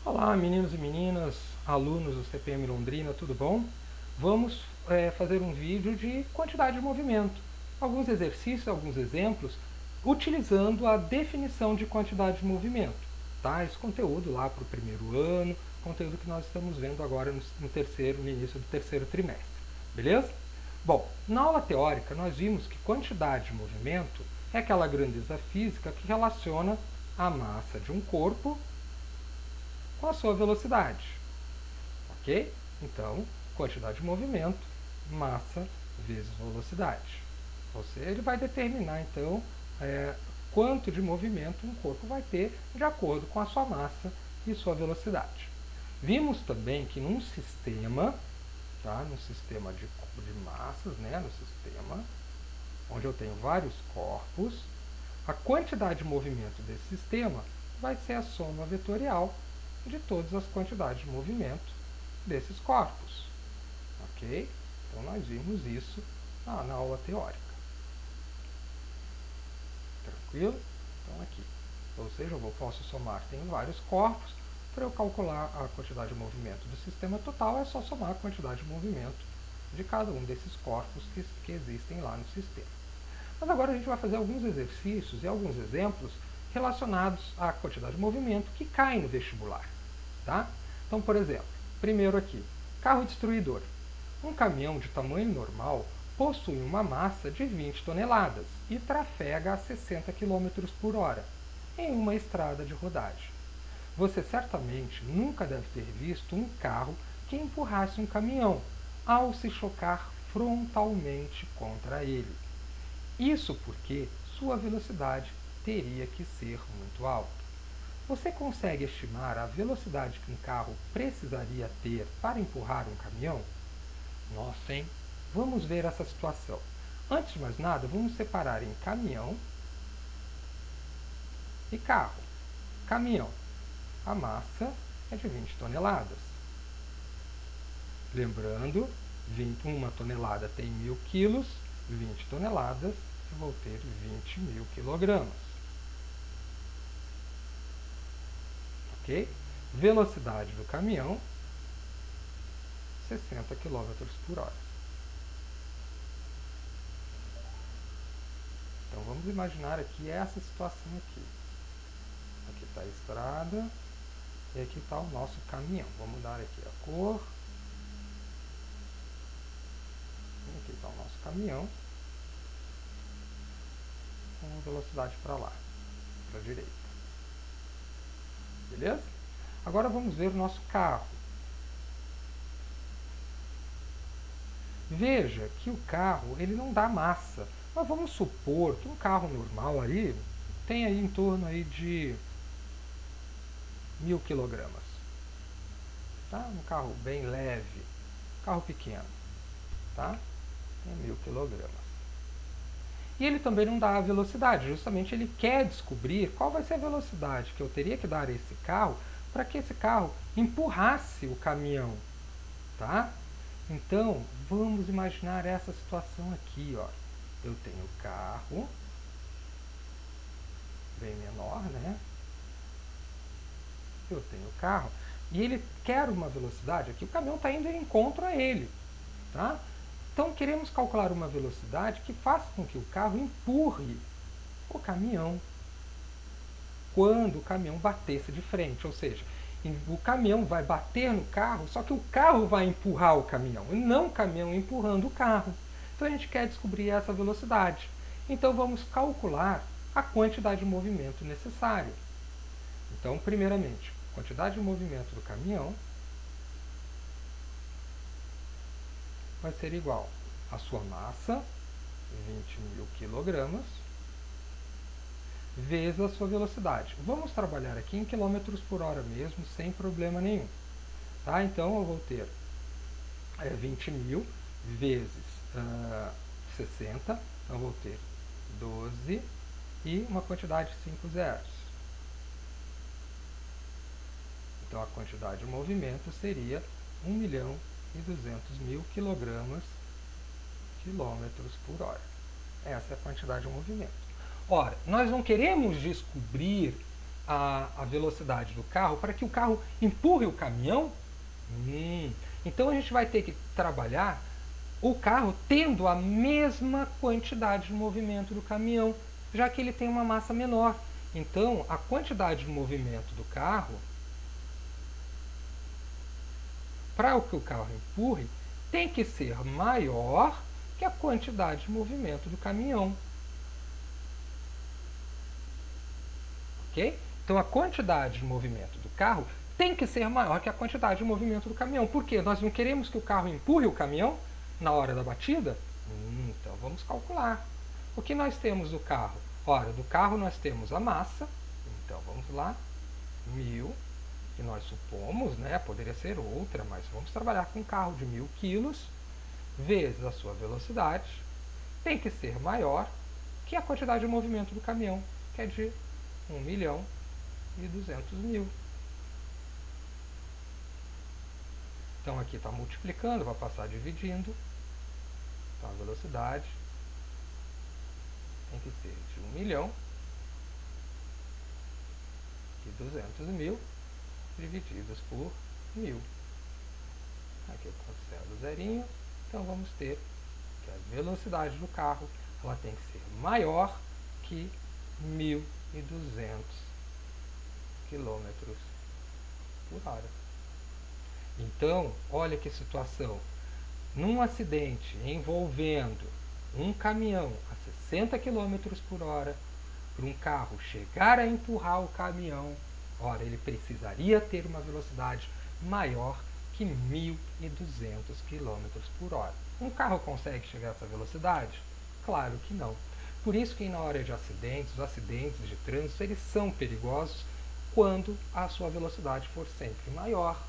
Olá, meninos e meninas, alunos do CPM Londrina, tudo bom? Vamos fazer um vídeo de quantidade de movimento. Alguns exercícios, alguns exemplos, utilizando a definição de quantidade de movimento. Tá? Esse conteúdo lá para o primeiro ano, conteúdo que nós estamos vendo agora no início do terceiro trimestre. Beleza? Bom, na aula teórica nós vimos que quantidade de movimento é aquela grandeza física que relaciona a massa de um corpo com a sua velocidade. Ok? Então, quantidade de movimento, massa vezes velocidade. Ou seja, ele vai determinar, então, quanto de movimento um corpo vai ter de acordo com a sua massa e sua velocidade. Vimos também que num sistema, tá? Num sistema de massas, né? No sistema, onde eu tenho vários corpos, a quantidade de movimento desse sistema vai ser a soma vetorial de todas as quantidades de movimento desses corpos. Ok? Então nós vimos isso na aula teórica. Tranquilo? Então aqui. Ou seja, eu posso somar, tenho vários corpos, para eu calcular a quantidade de movimento do sistema total, é só somar a quantidade de movimento de cada um desses corpos que existem lá no sistema. Mas agora a gente vai fazer alguns exercícios e alguns exemplos relacionados à quantidade de movimento que cai no vestibular. Tá? Então, por exemplo, primeiro aqui, carro destruidor. Um caminhão de tamanho normal possui uma massa de 20 toneladas e trafega a 60 km por hora em uma estrada de rodagem. Você certamente nunca deve ter visto um carro que empurrasse um caminhão ao se chocar frontalmente contra ele. Isso porque sua velocidade teria que ser muito alta. Você consegue estimar a velocidade que um carro precisaria ter para empurrar um caminhão? Nossa, hein? Vamos ver essa situação. Antes de mais nada, vamos separar em caminhão e carro. Caminhão, a massa é de 20 toneladas. Lembrando, 1 tonelada tem 1000 quilos, 20 toneladas eu vou ter 20.000 quilogramas. Ok? Velocidade do caminhão, 60 km por hora. Então vamos imaginar aqui essa situação aqui. Aqui está a estrada e aqui está o nosso caminhão. Vamos mudar aqui a cor. E aqui está o nosso caminhão com velocidade para lá, para a direita. Beleza? Agora vamos ver o nosso carro. Veja que o carro ele não dá massa. Mas vamos supor que um carro normal aí tem aí em torno aí de 1000 quilogramas. Tá? Um carro bem leve, carro pequeno. Tá? Tem 1000 quilogramas. E ele também não dá a velocidade, justamente ele quer descobrir qual vai ser a velocidade que eu teria que dar a esse carro para que esse carro empurrasse o caminhão. Tá? Então, vamos imaginar essa situação aqui. Ó. Eu tenho o carro, bem menor, né? Eu tenho o carro, e ele quer uma velocidade, aqui o caminhão está indo em encontro a ele. Tá? Então, queremos calcular uma velocidade que faça com que o carro empurre o caminhão quando o caminhão batesse de frente. Ou seja, o caminhão vai bater no carro, só que o carro vai empurrar o caminhão, e não o caminhão empurrando o carro. Então, a gente quer descobrir essa velocidade. Então, vamos calcular a quantidade de movimento necessária. Então, primeiramente, quantidade de movimento do caminhão vai ser igual à sua massa, 20.000 quilogramas, vezes a sua velocidade. Vamos trabalhar aqui em quilômetros por hora mesmo, sem problema nenhum. Tá? Então, eu vou ter 20.000 vezes 60, eu vou ter 12 e uma quantidade de 5 zeros. Então, a quantidade de movimento seria 1.200.000 quilômetros por hora. Essa é a quantidade de movimento. Ora, nós não queremos descobrir a velocidade do carro para que o carro empurre o caminhão? Então a gente vai ter que trabalhar o carro tendo a mesma quantidade de movimento do caminhão, já que ele tem uma massa menor. Então a quantidade de movimento do carro, para que o carro empurre, tem que ser maior que a quantidade de movimento do caminhão. Ok? Então a quantidade de movimento do carro tem que ser maior que a quantidade de movimento do caminhão. Por quê? Nós não queremos que o carro empurre o caminhão na hora da batida? Então vamos calcular. O que nós temos do carro? Ora, do carro nós temos a massa. Então vamos lá. 1000, que nós supomos, né? Poderia ser outra, mas vamos trabalhar com um carro de 1000 quilos, vezes a sua velocidade, tem que ser maior que a quantidade de movimento do caminhão, que é de 1.200.000. Então aqui está multiplicando, vai passar dividindo. Então a velocidade tem que ser de 1.200.000 divididos por 1000. Aqui eu cancelo o zerinho. Então vamos ter que a velocidade do carro ela tem que ser maior que 1.200 km por hora. Então, olha que situação. Num acidente envolvendo um caminhão a 60 km por hora, para um carro chegar a empurrar o caminhão, ora, ele precisaria ter uma velocidade maior que 1.200 km por hora. Um carro consegue chegar a essa velocidade? Claro que não. Por isso que na hora de acidentes, os acidentes de trânsito, eles são perigosos quando a sua velocidade for sempre maior.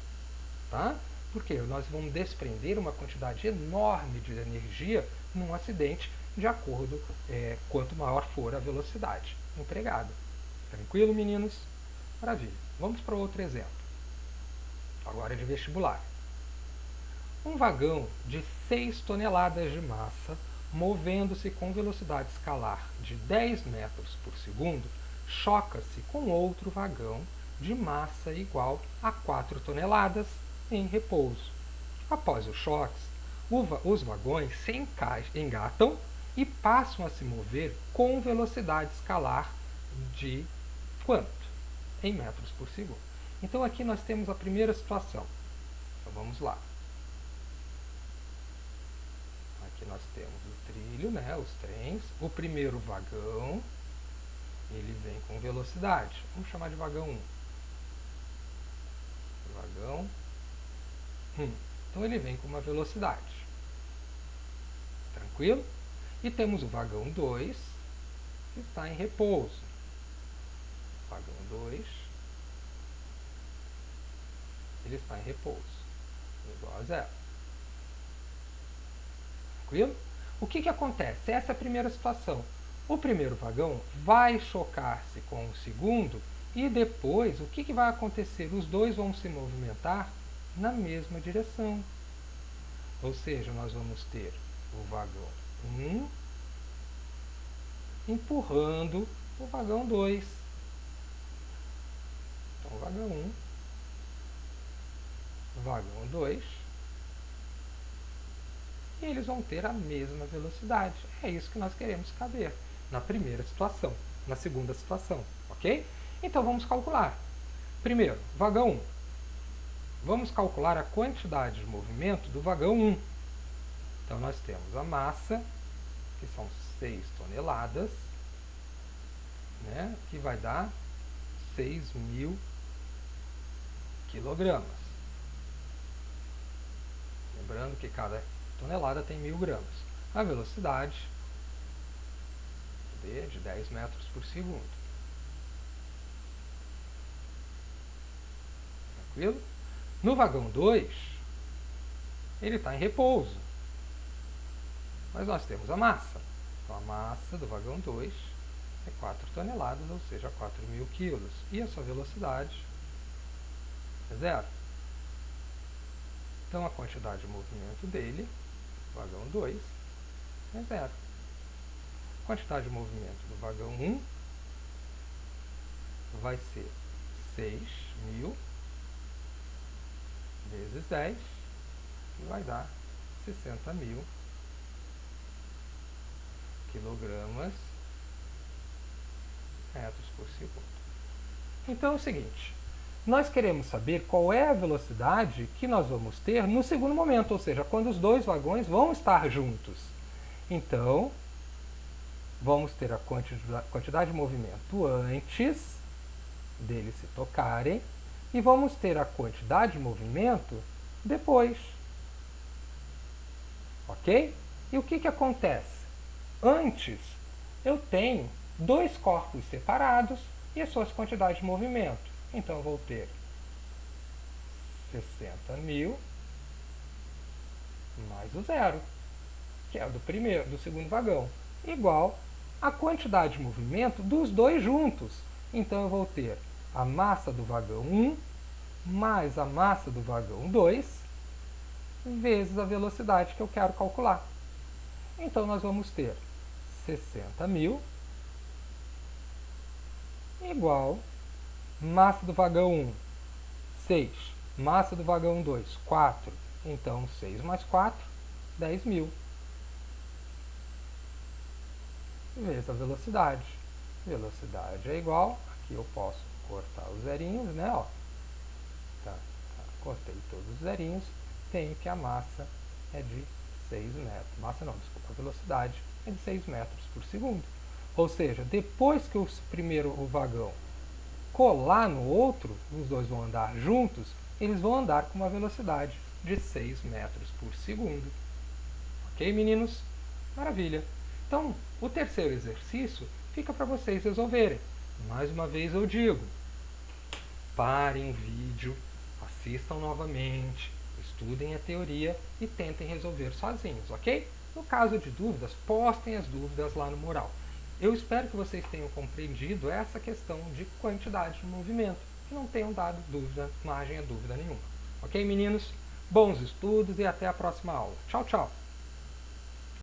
Tá? Porque nós vamos desprender uma quantidade enorme de energia num acidente de acordo quanto maior for a velocidade empregada. Tranquilo, meninos? Maravilha. Vamos para outro exemplo. Agora é de vestibular. Um vagão de 6 toneladas de massa, movendo-se com velocidade escalar de 10 metros por segundo, choca-se com outro vagão de massa igual a 4 toneladas em repouso. Após os choques, os vagões se engatam e passam a se mover com velocidade escalar de quanto? Em metros por segundo. Então aqui nós temos a primeira situação. Então vamos lá. Aqui nós temos o trilho, né, os trens. O primeiro vagão, ele vem com velocidade. Vamos chamar de vagão 1. Vagão 1. Então ele vem com uma velocidade. Tranquilo? E temos o vagão 2, que está em repouso. Vagão 2, ele está em repouso. Igual a 0. Tranquilo? O que acontece? Essa é a primeira situação. O primeiro vagão vai chocar-se com o segundo e depois o que vai acontecer? Os dois vão se movimentar na mesma direção. Ou seja, nós vamos ter o vagão 1 empurrando o vagão 2. Então, vagão 1, vagão 2, e eles vão ter a mesma velocidade. É isso que nós queremos caber na primeira situação, na segunda situação, ok? Então vamos calcular. Primeiro, vagão 1. Vamos calcular a quantidade de movimento do vagão 1. Então nós temos a massa, que são 6 toneladas, né, que vai dar 6.000 quilogramas. Lembrando que cada tonelada tem 1.000 gramas. A velocidade de 10 metros por segundo. Tranquilo? No vagão 2, ele está em repouso. Mas nós temos a massa. Então a massa do vagão 2 é 4 toneladas, ou seja, 4.000 quilos. E a sua velocidade é 0. Então a quantidade de movimento dele, vagão 2, é 0. A quantidade de movimento do vagão 1 vai ser 6.000 vezes 10, que vai dar 60.000 quilogramas metros por segundo. Então é o seguinte, nós queremos saber qual é a velocidade que nós vamos ter no segundo momento, ou seja, quando os dois vagões vão estar juntos. Então, vamos ter a quantidade de movimento antes deles se tocarem e vamos ter a quantidade de movimento depois. Ok? E o que acontece? Antes, eu tenho dois corpos separados e as suas quantidades de movimento. Então, eu vou ter 60.000 mais o zero, que é do segundo vagão, igual a quantidade de movimento dos dois juntos. Então, eu vou ter a massa do vagão 1 mais a massa do vagão 2 vezes a velocidade que eu quero calcular. Então, nós vamos ter 60.000 igual massa do vagão 1, 6. Massa do vagão 2, 4. Então, 6 mais 4, 10.000. Vezes a velocidade. Velocidade é igual, aqui eu posso cortar os zerinhos, né? Ó. Tá, cortei todos os zerinhos. Tenho que a massa é de 6 metros. Massa não, desculpa, a velocidade é de 6 metros por segundo. Ou seja, depois que o vagão colar no outro, os dois vão andar juntos, eles vão andar com uma velocidade de 6 metros por segundo. Ok, meninos? Maravilha! Então, o terceiro exercício fica para vocês resolverem. Mais uma vez eu digo, parem o vídeo, assistam novamente, estudem a teoria e tentem resolver sozinhos, ok? No caso de dúvidas, postem as dúvidas lá no mural. Eu espero que vocês tenham compreendido essa questão de quantidade de movimento, que não tenham dado margem a dúvida nenhuma. Ok, meninos? Bons estudos e até a próxima aula. Tchau, tchau!